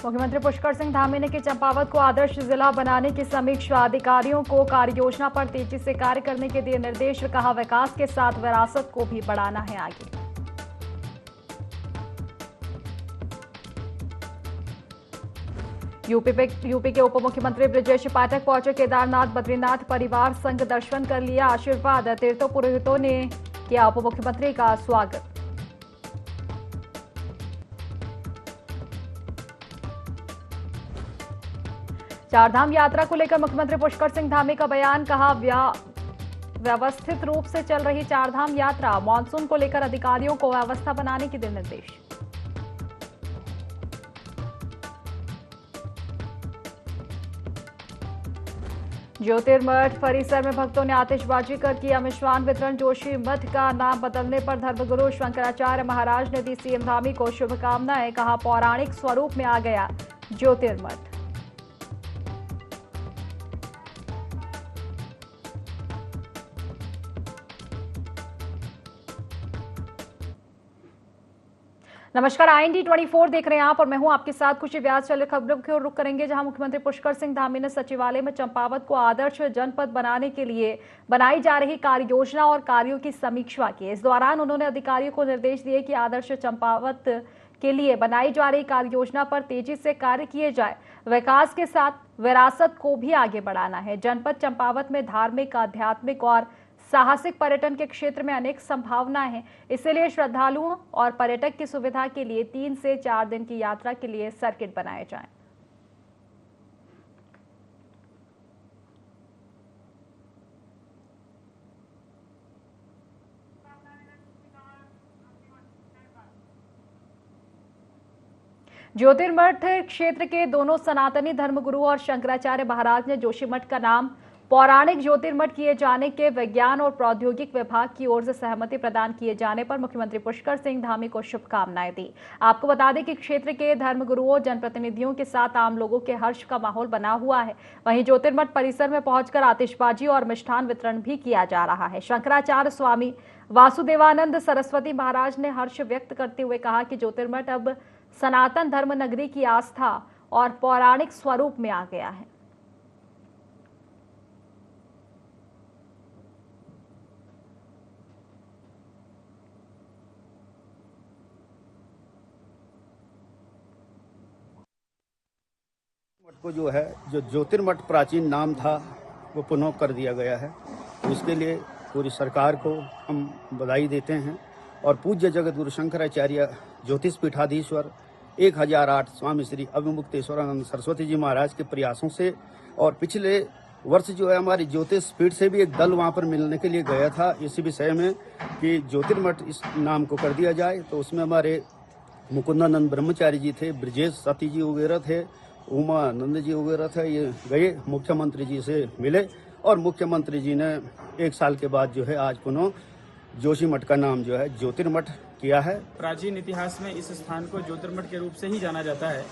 मुख्यमंत्री पुष्कर सिंह धामी ने की चंपावत को आदर्श जिला बनाने की समीक्षा। अधिकारियों को कार्य योजना पर तेजी से कार्य करने के दिए निर्देश। कहा, विकास के साथ विरासत को भी बढ़ाना है आगे। यूपी के उप मुख्यमंत्री ब्रजेश पाठक पहुंचे केदारनाथ। बद्रीनाथ परिवार संघ दर्शन कर लिया आशीर्वाद। तीर्थों पुरोहितों ने किया उप मुख्यमंत्री का स्वागत। चारधाम यात्रा को लेकर मुख्यमंत्री पुष्कर सिंह धामी का बयान। कहा, व्यवस्थित रूप से चल रही चारधाम यात्रा। मानसून को लेकर अधिकारियों को व्यवस्था बनाने के दिए निर्देश। ज्योतिर्मठ परिसर में भक्तों ने आतिशबाजी कर किया मिष्ठान वितरण। जोशी मठ का नाम बदलने पर धर्मगुरु शंकराचार्य महाराज ने दी सीएम धामी को शुभकामनाएं। कहा, पौराणिक स्वरूप में आ गया ज्योतिर्मठ। नमस्कार, IND 24 देख रहे हैं आप और मैं हूं आपके साथ खुशी व्यास। चले खबरों की ओर रुख करेंगे, जहां मुख्यमंत्री पुष्कर सिंह धामी ने सचिवालय में चंपावत को आदर्श जनपद बनाने के लिए बनाई जा रही कार्य योजना और कार्यों की समीक्षा की। इस दौरान उन्होंने अधिकारियों को निर्देश दिए कि आदर्श चंपावत के लिए बनाई जा रही कार्य योजना पर तेजी से कार्य किए जाए। विकास के साथ विरासत को भी आगे बढ़ाना है। जनपद चंपावत में धार्मिक, आध्यात्मिक और साहसिक पर्यटन के क्षेत्र में अनेक संभावनाएं हैं। इसलिए श्रद्धालुओं और पर्यटक की सुविधा के लिए 3 से 4 दिन की यात्रा के लिए सर्किट बनाए जाएं। ज्योतिर्मठ क्षेत्र के दोनों सनातनी धर्मगुरु और शंकराचार्य महाराज ने जोशीमठ का नाम पौराणिक ज्योतिर्मठ किए जाने के विज्ञान और प्रौद्योगिक विभाग की ओर से सहमति प्रदान किए जाने पर मुख्यमंत्री पुष्कर सिंह धामी को शुभकामनाएं दी। आपको बता दें कि क्षेत्र के धर्मगुरुओं, जनप्रतिनिधियों के साथ आम लोगों के हर्ष का माहौल बना हुआ है। वहीं ज्योतिर्मठ परिसर में पहुंचकर आतिशबाजी और मिष्ठान वितरण भी किया जा रहा है। शंकराचार्य स्वामी वासुदेवानंद सरस्वती महाराज ने हर्ष व्यक्त करते हुए कहा कि ज्योतिर्मठ अब सनातन धर्म नगरी की आस्था और पौराणिक स्वरूप में आ गया है। मठ को जो है, जो ज्योतिर्मठ प्राचीन नाम था, वो पुनः कर दिया गया है। उसके लिए पूरी सरकार को हम बधाई देते हैं और पूज्य जगत गुरु शंकराचार्य ज्योतिष पीठाधीश्वर 1008 स्वामी श्री अभिमुक्तेश्वरानंद सरस्वती जी महाराज के प्रयासों से और पिछले वर्ष जो है हमारी ज्योतिष पीठ से भी एक दल वहाँ पर मिलने के लिए गया था इसी विषय में कि ज्योतिर्मठ इस नाम को कर दिया जाए। तो उसमें हमारे मुकुंदानंद ब्रह्मचारी जी थे, ब्रजेश सती जी वगैरह थे, उमानंद जी वगैरह थे। ये गए, मुख्यमंत्री जी से मिले और मुख्यमंत्री जी ने 1 साल के बाद जो है आज पुनः जोशीमठ का नाम जो है ज्योतिर्मठ किया है। प्राचीन इतिहास में इस स्थान को ज्योतिर्मठ के रूप से ही जाना जाता है।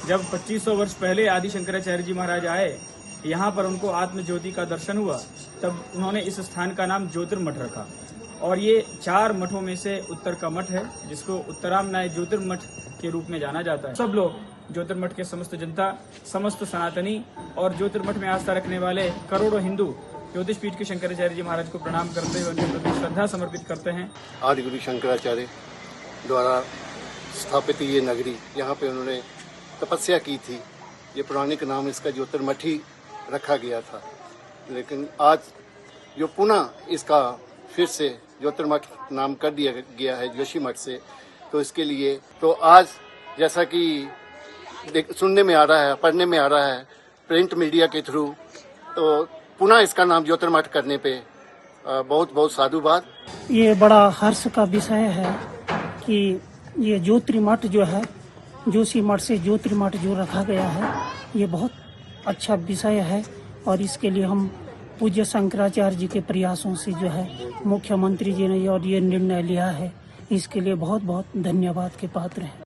जब 2500 वर्ष पहले आदि शंकराचार्य जी महाराज आए, यहाँ पर उनको आत्म ज्योति का दर्शन हुआ, तब उन्होंने इस स्थान का नाम ज्योतिर्मठ रखा। और ये 4 मठों में से उत्तर का मठ है, जिसको उत्तरामनाय ज्योतिर्मठ के रूप में जाना जाता है। सब लोग ज्योतिर्मठ के समस्त जनता, समस्त सनातनी और ज्योतिर्मठ में आस्था रखने वाले करोड़ों हिंदू ज्योतिष पीठ के शंकराचार्य जी महाराज को प्रणाम करते हुए उनके प्रति श्रद्धा समर्पित करते हैं। आदि गुरु शंकराचार्य द्वारा स्थापित ये नगरी, यहाँ पे उन्होंने तपस्या की थी। ये पौराणिक नाम इसका ज्योतिर्मठ ही रखा गया था, लेकिन आज जो पुनः इसका फिर से ज्योतिर्मठ नाम कर दिया गया है जोशीमठ से, तो इसके लिए तो आज जैसा कि सुनने में आ रहा है, पढ़ने में आ रहा है प्रिंट मीडिया के थ्रू, तो पुनः इसका नाम ज्योतिर्मठ करने पे बहुत बहुत साधुवाद। ये बड़ा हर्ष का विषय है कि ये ज्योतिर्मठ जो है, जोशीमठ से ज्योतिर्मठ जो रखा गया है, ये बहुत अच्छा विषय है। और इसके लिए हम पूज्य शंकराचार्य जी के प्रयासों से जो है मुख्यमंत्री जी ने और ये निर्णय लिया है, इसके लिए बहुत बहुत धन्यवाद के पात्र हैं।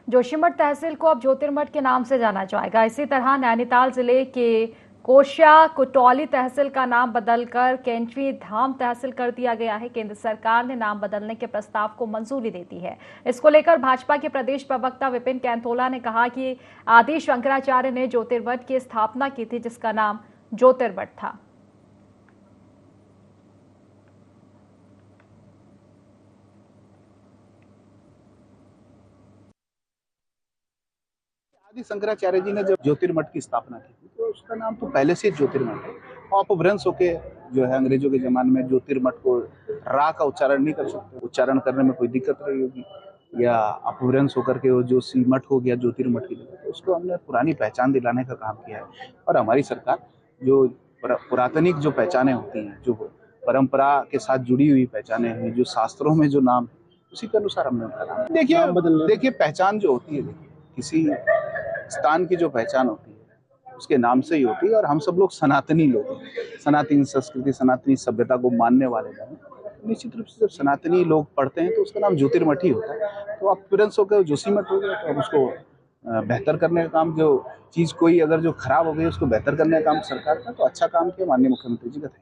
जोशीमठ तहसील को अब ज्योतिर्मठ के नाम से जाना जाएगा। इसी तरह नैनीताल जिले के कोशिया कुटौली तहसील का नाम बदलकर केंचवी धाम तहसील कर दिया गया है। केंद्र सरकार ने नाम बदलने के प्रस्ताव को मंजूरी दे दी है। इसको लेकर भाजपा के प्रदेश प्रवक्ता विपिन कैंथोला ने कहा कि आदि शंकराचार्य ने ज्योतिर्मठ की स्थापना की थी, जिसका नाम ज्योतिर्मठ था। आदि शंकराचार्य जी ने जब ज्योतिर्मठ की स्थापना की थी तो उसका नाम तो पहले से ज्योतिर्मठ है। अपभ्रंश होके जो है अंग्रेजों के जमाने में ज्योतिर्मठ को रा का उच्चारण नहीं कर सकते, उच्चारण करने में कोई दिक्कत रही होगी, या अपभ्रंश होकर के वो जो सीमठ हो गया ज्योतिर्मठ की जगह, तो उसको हमने पुरानी पहचान दिलाने का काम किया है। और हमारी सरकार जो पुरातनिक जो पहचानें होती हैं, जो परंपरा के साथ जुड़ी हुई पहचानें हैं, जो शास्त्रों में जो नाम है, उसी के अनुसार हमने उनका नाम देखिए पहचान जो होती है, देखिए किसी स्थान की जो पहचान होती है उसके नाम से ही होती है। और हम सब लोग सनातनी लोग हैं, सनातनी संस्कृति सनातनी सभ्यता को मानने वाले लोग हैं। निश्चित रूप से जब सनातनी लोग पढ़ते हैं तो उसका नाम ज्योतिर्मठ ही होता है। तो अब तुरंत होकर जोशीमठ हो गया, तो अब उसको बेहतर करने का काम, जो चीज़ कोई अगर जो खराब हो गई उसको बेहतर करने का काम सरकार का, तो अच्छा काम किया माननीय मुख्यमंत्री जी का था।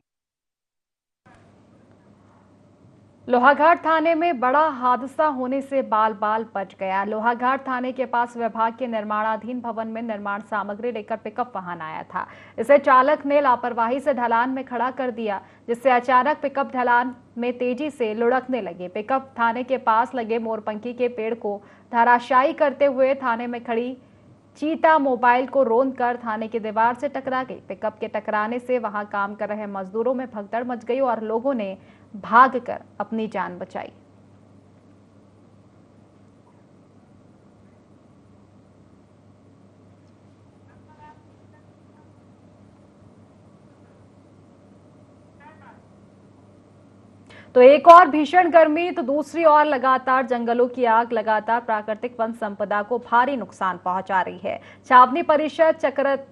लोहाघाट थाने में बड़ा हादसा होने से बाल बाल बच गया। लोहाघाट थाने के पास विभाग के निर्माणाधीन भवन में निर्माण सामग्री लेकर पिकअप वाहन आया था। इसे चालक ने लापरवाही से ढलान में खड़ा कर दिया, जिससे अचानक पिकअप ढलान में तेजी से लुढ़कने लगे। पिकअप थाने के पास लगे मोरपंखी के पेड़ को धराशायी करते हुए थाने में खड़ी चीता मोबाइल को रौंद कर थाने की दीवार से टकरा गई। पिकअप के टकराने से वहां काम कर रहे मजदूरों में भगदड़ मच गई और लोगों ने भागकर अपनी जान बचाई। तो एक और भीषण गर्मी तो दूसरी ओर लगातार जंगलों की आग लगातार प्राकृतिक वन संपदा को भारी नुकसान पहुंचा रही है। छावनी परिषद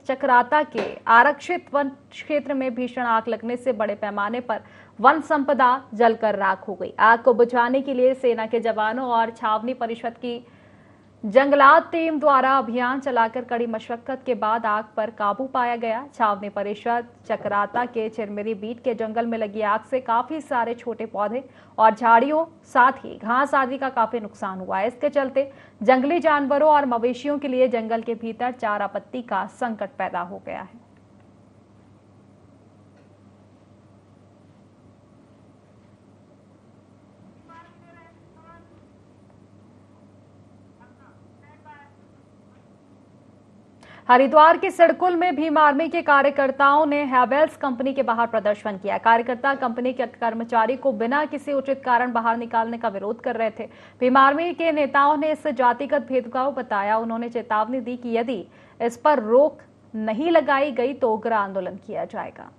चक्राता के आरक्षित वन क्षेत्र में भीषण आग लगने से बड़े पैमाने पर वन संपदा जलकर राख हो गई। आग को बुझाने के लिए सेना के जवानों और छावनी परिषद की जंगलात टीम द्वारा अभियान चलाकर कड़ी मशक्कत के बाद आग पर काबू पाया गया। छावनी परिषद चक्राता के चिरमिरी बीट के जंगल में लगी आग से काफी सारे छोटे पौधे और झाड़ियों साथ ही घास आदि का काफी नुकसान हुआ है। इसके चलते जंगली जानवरों और मवेशियों के लिए जंगल के भीतर चारा पत्ती का संकट पैदा हो गया है। हरिद्वार के सिडकुल में भीम आर्मी के कार्यकर्ताओं ने हैवेल्स कंपनी के बाहर प्रदर्शन किया। कार्यकर्ता कंपनी के कर्मचारी को बिना किसी उचित कारण बाहर निकालने का विरोध कर रहे थे। भीम आर्मी के नेताओं ने इसे जातिगत भेदभाव बताया। उन्होंने चेतावनी दी कि यदि इस पर रोक नहीं लगाई गई तो उग्र आंदोलन किया जाएगा।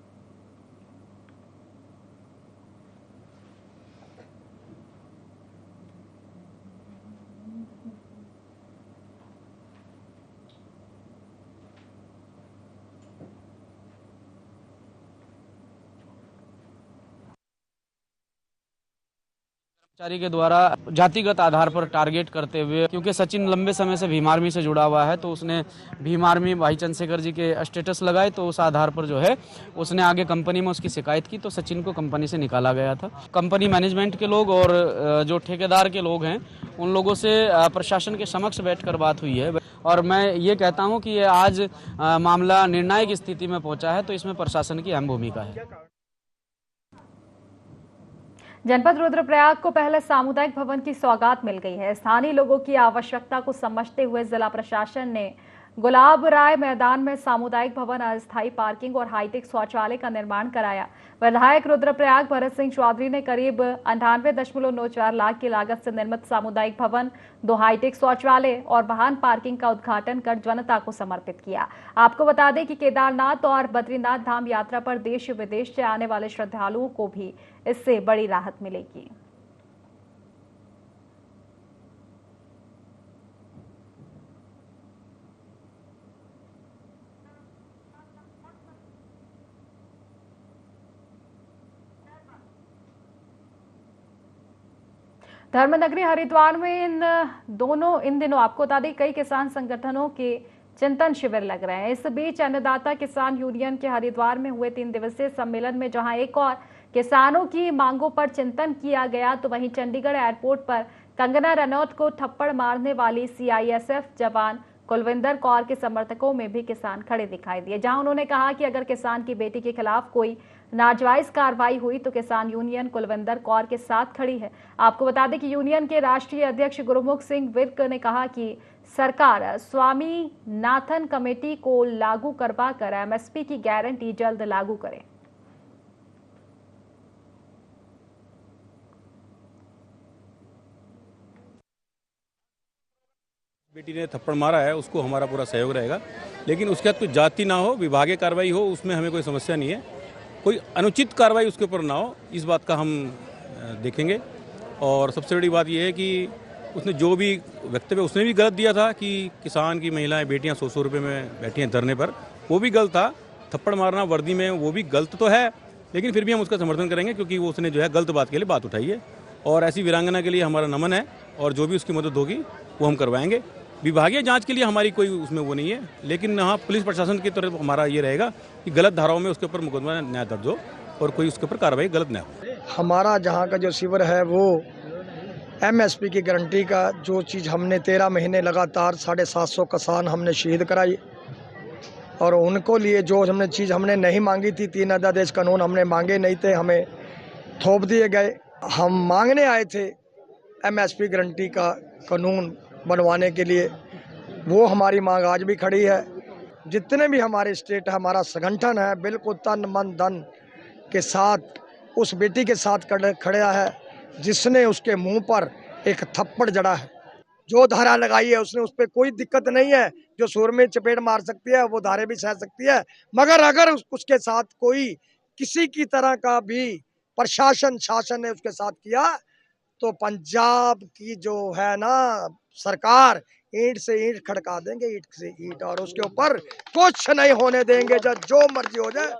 कर्मचारी के द्वारा जातिगत आधार पर टारगेट करते हुए, क्योंकि सचिन लंबे समय से भीम आर्मी से जुड़ा हुआ है तो उसने भीम आर्मी भाई चंद्रशेखर जी के स्टेटस लगाए, तो उस आधार पर जो है उसने आगे कंपनी में उसकी शिकायत की, तो सचिन को कंपनी से निकाला गया था। कंपनी मैनेजमेंट के लोग और जो ठेकेदार के लोग हैं उन लोगों से प्रशासन के समक्ष बैठकर बात हुई है और मैं ये कहता हूँ कि ये आज मामला निर्णायक स्थिति में पहुंचा है, तो इसमें प्रशासन की अहम भूमिका है। जनपद रुद्रप्रयाग को पहले सामुदायिक भवन की सौगात मिल गई है। स्थानीय लोगों की आवश्यकता को समझते हुए जिला प्रशासन ने गुलाब राय मैदान में सामुदायिक भवन, अस्थायी पार्किंग और हाईटेक शौचालय का निर्माण कराया। विधायक रुद्रप्रयाग भरत सिंह चौधरी ने करीब 98.94 लाख की लागत से निर्मित सामुदायिक भवन, 2 हाईटेक शौचालय और वाहन पार्किंग का उद्घाटन कर जनता को समर्पित किया। आपको बता दें कि केदारनाथ और बद्रीनाथ धाम यात्रा पर देश विदेश से आने वाले श्रद्धालुओं को भी इससे बड़ी राहत मिलेगी। धर्मनगरी हरिद्वार में इन दिनों आपको बता दें कई किसान संगठनों के चिंतन शिविर लग रहे हैं। इस बीच अन्नदाता किसान यूनियन के हरिद्वार में हुए 3 दिवसीय सम्मेलन में जहां एक और किसानों की मांगों पर चिंतन किया गया, तो वहीं चंडीगढ़ एयरपोर्ट पर कंगना रनौत को थप्पड़ मारने वाली सीआईएसएफ जवान कुलविंदर कौर के समर्थकों में भी किसान खड़े दिखाई दिए, जहां उन्होंने कहा कि अगर किसान की बेटी के खिलाफ कोई नाजायज कार्रवाई हुई तो किसान यूनियन कुलविंदर कौर के साथ खड़ी है। आपको बता दें कि यूनियन के राष्ट्रीय अध्यक्ष गुरुमुख सिंह विर्क ने कहा कि सरकार स्वामीनाथन कमेटी को लागू करवाकर एमएसपी की गारंटी जल्द लागू करे। बेटी ने थप्पड़ मारा है, उसको हमारा पूरा सहयोग रहेगा, लेकिन उसके बाद कोई जाति ना हो, विभागीय कार्रवाई हो, उसमें हमें कोई समस्या नहीं है। कोई अनुचित कार्रवाई उसके ऊपर ना हो, इस बात का हम देखेंगे। और सबसे बड़ी बात यह है कि उसने जो भी वक्तव्य उसने भी गलत दिया था कि किसान की महिलाएं बेटियां 100-100 रुपये में बैठी हैं धरने पर, वो भी गलत था। थप्पड़ मारना वर्दी में वो भी गलत तो है, लेकिन फिर भी हम उसका समर्थन करेंगे क्योंकि वो उसने जो है गलत बात के लिए बात उठाई है। और ऐसी वीरांगना के लिए हमारा नमन है और जो भी उसकी मदद होगी वो हम करवाएंगे। विभागीय जांच के लिए हमारी कोई उसमें वो नहीं है, लेकिन हाँ पुलिस प्रशासन की तरफ हमारा ये रहेगा कि गलत धाराओं में उसके ऊपर मुकदमा न दर्ज हो और कोई उसके ऊपर कार्रवाई गलत न हो। हमारा जहाँ का जो शिविर है वो एमएसपी की गारंटी का, जो चीज़ हमने 13 महीने लगातार 750 किसान हमने शहीद कराई और उनको लिए जो हमने चीज़ हमने नहीं मांगी थी, 3 अध्यादेश कानून हमने मांगे नहीं थे, हमें थोप दिए गए। हम मांगने आए थे एमएसपी गारंटी का कानून बनवाने के लिए, वो हमारी मांग आज भी खड़ी है। जितने भी हमारे स्टेट हमारा संगठन है बिल्कुल तन मन धन के साथ उस बेटी के साथ खड़ा है जिसने उसके मुंह पर एक थप्पड़ जड़ा है। जो धारा लगाई है उसने, उस पर कोई दिक्कत नहीं है। जो सुर में चपेट मार सकती है वो धारे भी सह सकती है, मगर अगर उसके साथ कोई किसी की तरह का भी प्रशासन शासन ने उसके साथ किया तो पंजाब की जो है ना सरकार ईंट से ईंट खड़का देंगे, ईंट से ईंट, और उसके ऊपर कुछ नहीं होने देंगे, जो मर्जी हो जाए।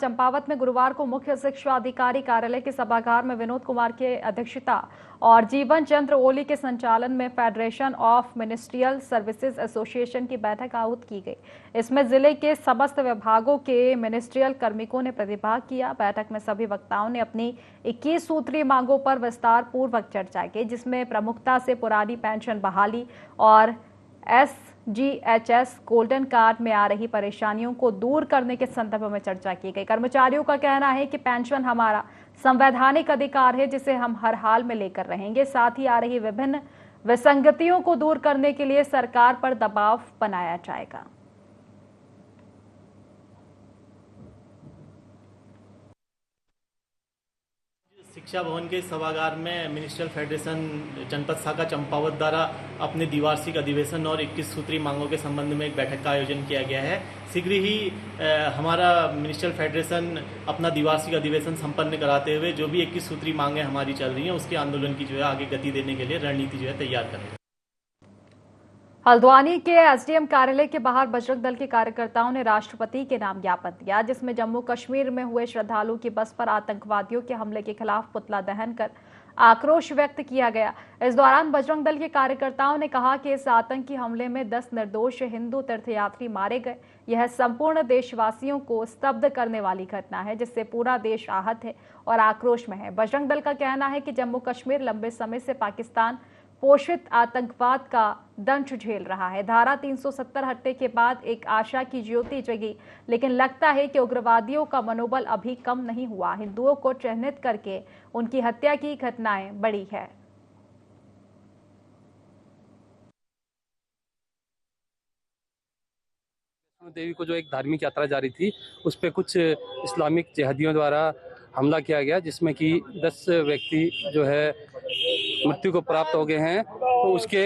चंपावत में गुरुवार को मुख्य शिक्षा अधिकारी कार्यालय के सभागार में विनोद कुमार की अध्यक्षता और जीवन चंद्र ओली के संचालन में federation of ministerial services association की बैठक आहूत की गई। इसमें जिले के समस्त विभागों के मिनिस्ट्रियल कार्मिकों ने प्रतिभाग किया। बैठक में सभी वक्ताओं ने अपनी 21 सूत्रीय मांगों पर विस्तार पूर्वक चर्चा की, जिसमें प्रमुखता से पुरानी पेंशन बहाली और SGHS गोल्डन कार्ड में आ रही परेशानियों को दूर करने के संदर्भ में चर्चा की गई। कर्मचारियों का कहना है कि पेंशन हमारा संवैधानिक अधिकार है जिसे हम हर हाल में लेकर रहेंगे। साथ ही आ रही विभिन्न विसंगतियों को दूर करने के लिए सरकार पर दबाव बनाया जाएगा। शिक्षा भवन के सभागार में मिनिस्ट्रियल फेडरेशन जनपद शाखा चंपावत द्वारा अपने द्विवार्षिक अधिवेशन और 21 सूत्री मांगों के संबंध में एक बैठक का आयोजन किया गया है। शीघ्र ही हमारा मिनिस्ट्रियल फेडरेशन अपना द्विवार्षिक अधिवेशन संपन्न कराते हुए जो भी 21 सूत्री मांगें हमारी चल रही हैं उसके आंदोलन की जो है आगे गति देने के लिए रणनीति जो है तैयार करेंगे। हल्द्वानी के एसडीएम कार्यालय के बाहर बजरंग दल के कार्यकर्ताओं ने राष्ट्रपति के नाम ज्ञापन दिया, जिसमें जम्मू कश्मीर में हुए श्रद्धालुओं की बस पर आतंकवादियों के हमले के खिलाफ पुतला दहन कर आक्रोश व्यक्त किया गया। इस दौरान बजरंग दल के कार्यकर्ताओं ने कहा कि इस आतंकी हमले में 10 निर्दोष हिंदू तीर्थयात्री मारे गए। यह संपूर्ण देशवासियों को स्तब्ध करने वाली घटना है, जिससे पूरा देश आहत है और आक्रोश में है। बजरंग दल का कहना है कि जम्मू कश्मीर लंबे समय से पाकिस्तान पोषित आतंकवाद का दंश झेल रहा है। धारा 370 हटने के बाद एक आशा की ज्योति जगी, लेकिन लगता है कि उग्रवादियों का मनोबल अभी कम नहीं हुआ। हिंदुओं को चिन्हित करके उनकी हत्या की घटनाएं बढ़ी है। देवी को जो एक धार्मिक यात्रा जारी थी उस पर कुछ इस्लामिक जिहादियों द्वारा हमला किया गया, जिसमें कि 10 व्यक्ति जो है मृत्यु को प्राप्त हो गए हैं। तो उसके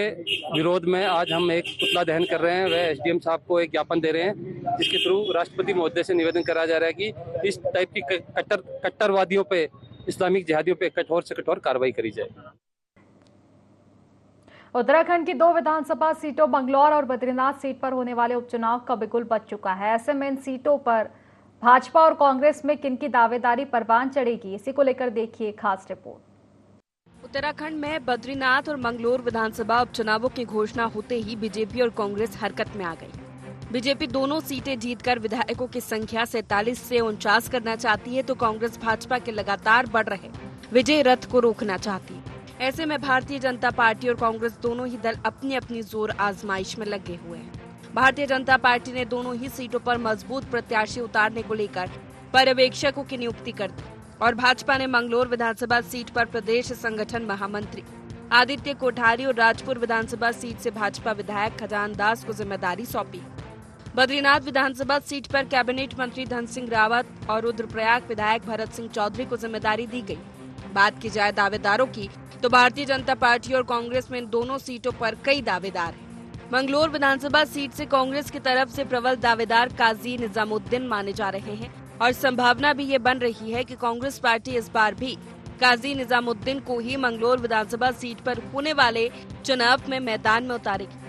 विरोध में आज हम एक पुतला दहन कर रहे हैं। वह एसडीएम साहब को एक ज्ञापन दे रहे हैं, जिसके थ्रू राष्ट्रपति महोदय से निवेदन करा जा रहा है कि इस टाइप की कट्टरवादियों पे, इस्लामिक जिहादियों पे कठोर से कठोर कार्रवाई करी जाए। उत्तराखंड की 2 विधानसभा सीटों बंगलौर और बद्रीनाथ सीट पर होने वाले उपचुनाव का बिगुल बज चुका है। ऐसे में इन सीटों पर भाजपा और कांग्रेस में किनकी दावेदारी परवान चढ़ेगी, इसी को लेकर देखिए खास रिपोर्ट। उत्तराखंड में बद्रीनाथ और मंगलोर विधानसभा उपचुनावों की घोषणा होते ही बीजेपी और कांग्रेस हरकत में आ गई। बीजेपी दोनों सीटें जीतकर विधायकों की संख्या 47 से 49 करना चाहती है, तो कांग्रेस भाजपा के लगातार बढ़ रहे विजय रथ को रोकना चाहती है। ऐसे में भारतीय जनता पार्टी और कांग्रेस दोनों ही दल अपनी अपनी जोर आजमाइश में लगे हुए हैं। भारतीय जनता पार्टी ने दोनों ही सीटों पर मजबूत प्रत्याशी उतारने को लेकर पर्यवेक्षकों की नियुक्ति कर दी और भाजपा ने मंगलोर विधानसभा सीट पर प्रदेश संगठन महामंत्री आदित्य कोठारी और राजपुर विधानसभा सीट से भाजपा विधायक खजान दास को जिम्मेदारी सौंपी। बद्रीनाथ विधानसभा सीट पर कैबिनेट मंत्री धन सिंह रावत और रुद्रप्रयाग विधायक भरत सिंह चौधरी को जिम्मेदारी दी गई। बात की जाए दावेदारों की, तो भारतीय जनता पार्टी और कांग्रेस में इन दोनों सीटों पर कई दावेदार हैं। मंगलोर विधानसभा सीट से कांग्रेस की तरफ से प्रबल दावेदार काजी निजामुद्दीन माने जा रहे हैं और संभावना भी ये बन रही है कि कांग्रेस पार्टी इस बार भी काजी निजामुद्दीन को ही मंगलोर विधानसभा सीट पर होने वाले चुनाव में मैदान में उतारेगी।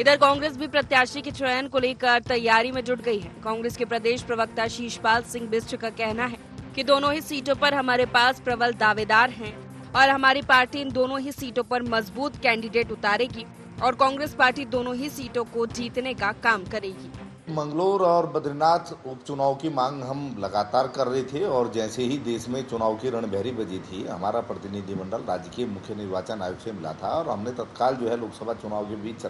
इधर कांग्रेस भी प्रत्याशी के चयन को लेकर तैयारी में जुट गई है। कांग्रेस के प्रदेश प्रवक्ता शीशपाल सिंह बिष्ट का कहना है कि दोनों ही सीटों पर हमारे पास प्रबल दावेदार हैं और हमारी पार्टी इन दोनों ही सीटों पर मजबूत कैंडिडेट उतारेगी और कांग्रेस पार्टी दोनों ही सीटों को जीतने का काम करेगी। मंगलोर और बद्रीनाथ उपचुनाव की मांग हम लगातार कर रहे थे और जैसे ही देश में चुनाव की रणभेरी बजी थी, हमारा प्रतिनिधिमंडल राज्य के मुख्य निर्वाचन आयोग से मिला था और हमने तत्काल जो है लोकसभा चुनाव के बीच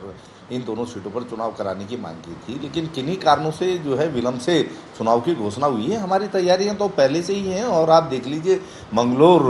इन दोनों सीटों पर चुनाव कराने की मांग की थी, लेकिन किन्हीं कारणों से जो है विलंब से चुनाव की घोषणा हुई है। हमारी तैयारियां तो पहले से ही हैं और आप देख लीजिए मंगलोर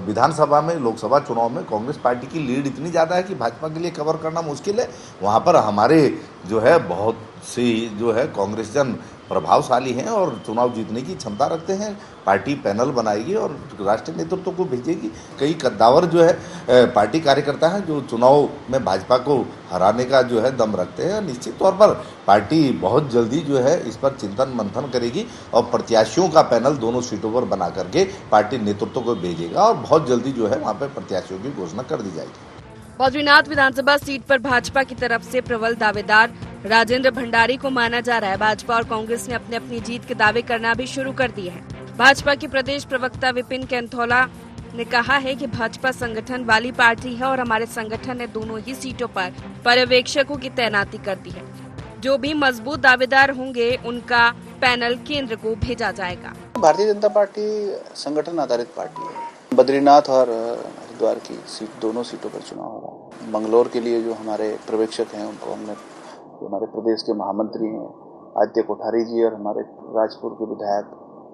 विधानसभा में लोकसभा चुनाव में कांग्रेस पार्टी की लीड इतनी ज़्यादा है कि भाजपा के लिए कवर करना मुश्किल है। वहाँ पर हमारे जो है बहुत से जो है कांग्रेस जन प्रभावशाली हैं और चुनाव जीतने की क्षमता रखते हैं। पार्टी पैनल बनाएगी और राष्ट्रीय नेतृत्व को भेजेगी। कई कद्दावर जो है पार्टी कार्यकर्ता हैं जो चुनाव में भाजपा को हराने का जो है दम रखते हैं। निश्चित तौर पर पार्टी बहुत जल्दी जो है इस पर चिंतन मंथन करेगी और प्रत्याशियों का पैनल दोनों सीटों पर बना करके पार्टी नेतृत्व को भेजेगा और बहुत जल्दी जो है वहाँ पर प्रत्याशियों की घोषणा कर दी जाएगी। बद्रीनाथ विधानसभा सीट पर भाजपा की तरफ से प्रबल दावेदार राजेंद्र भंडारी को माना जा रहा है। भाजपा और कांग्रेस ने अपनी अपनी जीत के दावे करना भी शुरू कर दिए हैं। भाजपा के प्रदेश प्रवक्ता विपिन कैंथोला ने कहा है कि भाजपा संगठन वाली पार्टी है और हमारे संगठन ने दोनों ही सीटों पर पर्यवेक्षकों की तैनाती कर दी है। जो भी मजबूत दावेदार होंगे उनका पैनल केंद्र को भेजा जाएगा। भारतीय जनता पार्टी संगठन आधारित पार्टी है। बद्रीनाथ और हरिद्वार की सीट, दोनों सीटों पर चुनाव हो रहा है। मंगलोर के लिए जो हमारे पर्यवेक्षक हैं उनको हमने, हमारे प्रदेश के महामंत्री हैं आदित्य कोठारी जी और हमारे राजपुर के विधायक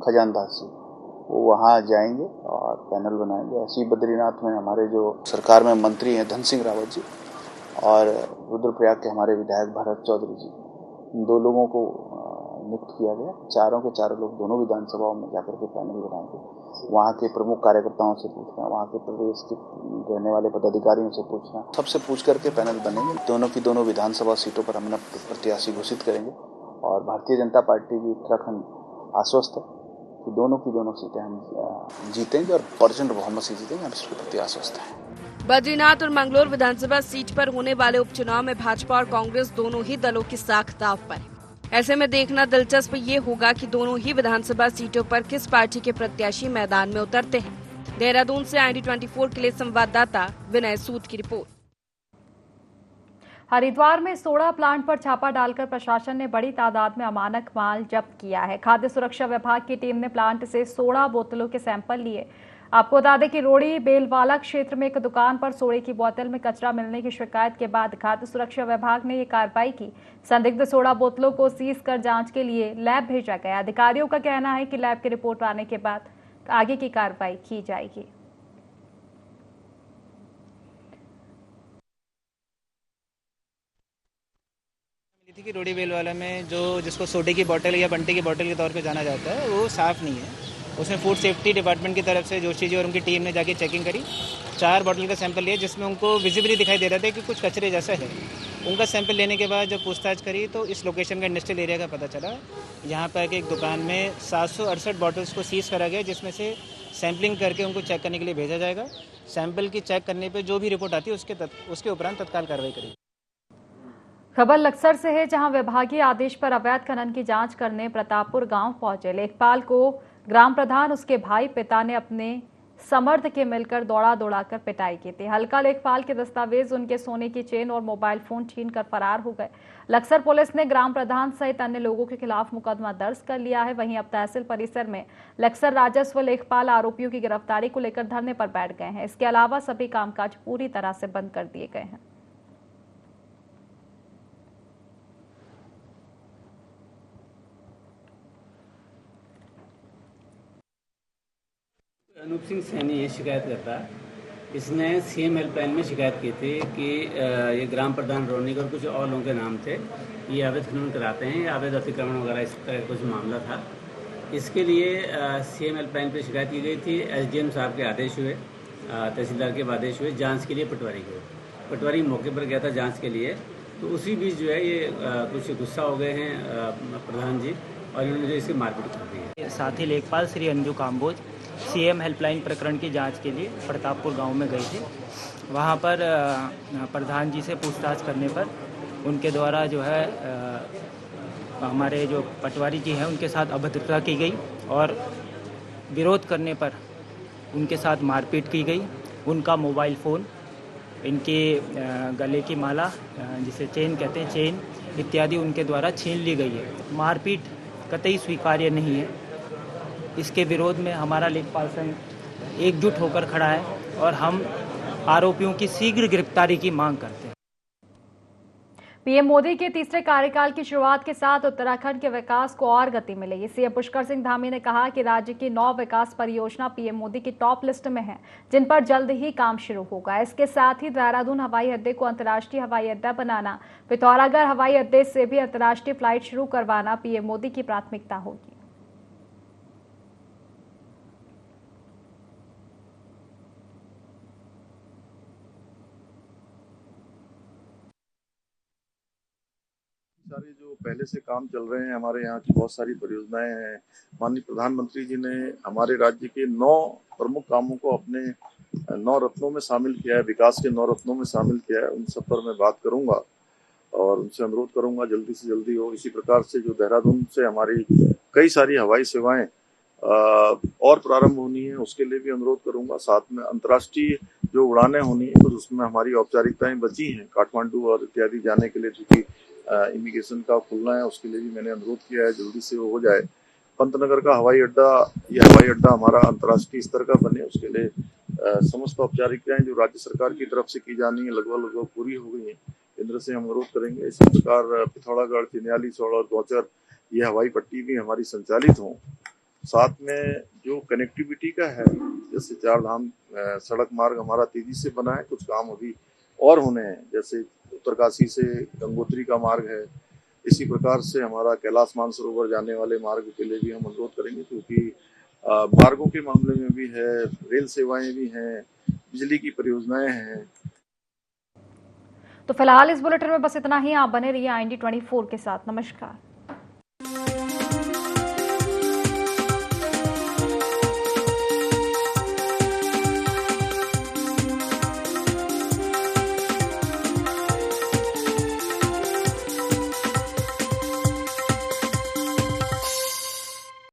खजान दास जी, वो वहाँ जाएंगे और पैनल बनाएंगे। ऐसे ही बद्रीनाथ में हमारे जो सरकार में मंत्री हैं धन सिंह रावत जी और रुद्रप्रयाग के हमारे विधायक भरत चौधरी जी, इन दो लोगों को नियुक्त किया गया। चारों के चारों लोग दोनों विधानसभाओं में जाकर के पैनल बनाएंगे। वहाँ के प्रमुख कार्यकर्ताओं से पूछना, वहाँ के प्रदेश के रहने वाले पदाधिकारियों से पूछना, सबसे पूछ करके पैनल बनेंगे। दोनों की दोनों विधानसभा सीटों पर हम प्रत्याशी घोषित करेंगे और भारतीय जनता पार्टी भी उत्तराखंड आश्वस्त है कि दोनों की दोनों सीटें हम जीतेंगे और प्रचंड बहुमत से जीतेंगे। हम इसके प्रति आश्वस्त हैं। बद्रीनाथ और मंगलोर विधानसभा सीट पर होने वाले उपचुनाव में भाजपा और कांग्रेस दोनों ही दलों की साख दांव पर है। ऐसे में देखना दिलचस्प ये होगा कि दोनों ही विधानसभा सीटों पर किस पार्टी के प्रत्याशी मैदान में उतरते हैं। देहरादून से IND24 के लिए संवाददाता विनय सूद की रिपोर्ट। हरिद्वार में सोडा प्लांट पर छापा डालकर प्रशासन ने बड़ी तादाद में अमानक माल जब्त किया है। खाद्य सुरक्षा विभाग की टीम ने प्लांट से सोडा बोतलों के सैंपल लिए। आपको बता दें कि रोड़ी बेलवाला क्षेत्र में एक दुकान पर सोडे की बोतल में कचरा मिलने की शिकायत के बाद खाद्य सुरक्षा विभाग ने ये कार्रवाई की। संदिग्ध सोडा बोतलों को सीज कर जांच के लिए लैब भेजा गया। अधिकारियों का कहना है कि लैब की रिपोर्ट आने के बाद आगे की कार्रवाई की जाएगी। कि रोड़ी बेलवाला में जिसको सोडे की बोतल या बंटे की बोतल के तौर पे जाना जाता है वो साफ़ नहीं है। उसमें फूड सेफ्टी डिपार्टमेंट की तरफ से जोशी जी और उनकी टीम ने जाके चेकिंग करी। 4 बोतल का सैंपल लिया जिसमें उनको विजिबली दिखाई दे रहा था कि कुछ कचरे जैसा है। उनका सैंपल लेने के बाद जब पूछताछ करी तो इस लोकेशन का इंडस्ट्रियल एरिया का पता चला। यहाँ पर एक दुकान में 768 बॉटल्स को सीज करा गया जिसमें से सैंपलिंग करके उनको चेक करने के लिए भेजा जाएगा। सैंपल की चेक करने पर जो भी रिपोर्ट आती है उसके उपरांत तत्काल कार्रवाई करेगी। खबर लक्सर से है, जहां विभागीय आदेश पर अवैध खनन की जांच करने प्रतापपुर गांव पहुंचे लेखपाल को ग्राम प्रधान, उसके भाई, पिता ने अपने समर्थ के मिलकर दौड़ा दौड़ा कर पिटाई की थी। हल्का लेखपाल के दस्तावेज, उनके सोने की चेन और मोबाइल फोन छीन कर फरार हो गए। लक्सर पुलिस ने ग्राम प्रधान सहित अन्य लोगों के खिलाफ मुकदमा दर्ज कर लिया है। वहीं अब तहसील परिसर में लक्सर राजस्व लेखपाल आरोपियों की गिरफ्तारी को लेकर धरने पर बैठ गए हैं। इसके अलावा सभी कामकाज पूरी तरह से बंद कर दिए गए हैं। अनूप सिंह सैनी ये शिकायत करता है। इसने सीएम हेल्पलाइन में शिकायत की थी कि ये ग्राम प्रधान रोनिक और कुछ और लोगों के नाम थे, ये अवैध खनन कराते हैं, अवैध अतिक्रमण वगैरह इस तरह कुछ मामला था। इसके लिए सीएम हेल्पलाइन पर शिकायत की गई थी। एसडीएम साहब के आदेश हुए, तहसीलदार के आदेश हुए, जांच के लिए पटवारी गए। पटवारी मौके पर गया था जांच के लिए, तो उसी बीच जो है ये कुछ गुस्सा हो गए हैं प्रधान जी, और इन्होंने जो इसकी मारपीट कर दी है। साथी लेखपाल श्री अंजू काम्बोज सीएम हेल्पलाइन प्रकरण की जांच के लिए प्रतापपुर गांव में गए थे। वहां पर प्रधान जी से पूछताछ करने पर उनके द्वारा जो है हमारे जो पटवारी जी हैं उनके साथ अभद्रता की गई और विरोध करने पर उनके साथ मारपीट की गई। उनका मोबाइल फ़ोन, इनके गले की माला जिसे चेन कहते हैं, चेन इत्यादि उनके द्वारा छीन ली गई है। मारपीट कतई स्वीकार्य नहीं है। इसके विरोध में हमारा लेखपाल संघ एकजुट होकर खड़ा है और हम आरोपियों की शीघ्र गिरफ्तारी की मांग करते हैं। पीएम मोदी के तीसरे कार्यकाल की शुरुआत के साथ उत्तराखंड के विकास को और गति मिलेगी। सीएम पुष्कर सिंह धामी ने कहा कि राज्य की 9 विकास परियोजना पीएम मोदी की टॉप लिस्ट में है, जिन पर जल्द ही काम शुरू होगा। इसके साथ ही देहरादून हवाई अड्डे को अंतर्राष्ट्रीय हवाई अड्डा बनाना, पिथौरागढ़ हवाई अड्डे से भी अंतर्राष्ट्रीय फ्लाइट शुरू करवाना पीएम मोदी की प्राथमिकता होगी। सारे जो पहले से काम चल रहे हैं, हमारे यहाँ की बहुत सारी परियोजनाएं हैं। माननीय प्रधानमंत्री जी ने हमारे राज्य के 9 प्रमुख कामों को अपने 9 रत्नों में शामिल किया है, विकास के 9 रत्नों में शामिल किया है। उन सब पर मैं बात करूंगा और उनसे अनुरोध करूंगा जल्दी से जल्दी हो। इसी प्रकार से जो देहरादून से हमारी कई सारी हवाई सेवाएं और प्रारंभ होनी है, उसके लिए भी अनुरोध करूंगा। साथ में अंतर्राष्ट्रीय जो उड़ानें होनी है, तो उसमें हमारी औपचारिकताएं बची हैं, काठमांडू और इत्यादि जाने के लिए, क्योंकि इमिग्रेशन का खुलना है, उसके लिए भी मैंने अनुरोध किया है जल्दी से वो हो जाए। पंतनगर का हवाई अड्डा, यह हवाई अड्डा हमारा अंतर्राष्ट्रीय स्तर का बने, उसके लिए समस्त औपचारिकताएं जो राज्य सरकार की तरफ से की जानी है लगभग पूरी हो गई हैं। केंद्र से हम अनुरोध करेंगे इसी प्रकार पिथौरागढ़, चिन्याली, सौड़ और गौचर ये हवाई पट्टी भी हमारी संचालित हों। साथ में जो कनेक्टिविटी का है, जैसे 4 धाम सड़क मार्ग हमारा तेजी से बना है, कुछ काम अभी और होने हैं, जैसे उत्तरकाशी से गंगोत्री का मार्ग है। इसी प्रकार से हमारा कैलाश मानसरोवर जाने वाले मार्ग के लिए भी हम अनुरोध करेंगे, क्योंकि मार्गों के मामले में भी है, रेल सेवाएं भी हैं, बिजली की परियोजनाएं हैं। तो फिलहाल इस बुलेटिन में बस इतना ही। आप बने रहिए IND 24 के साथ। नमस्कार।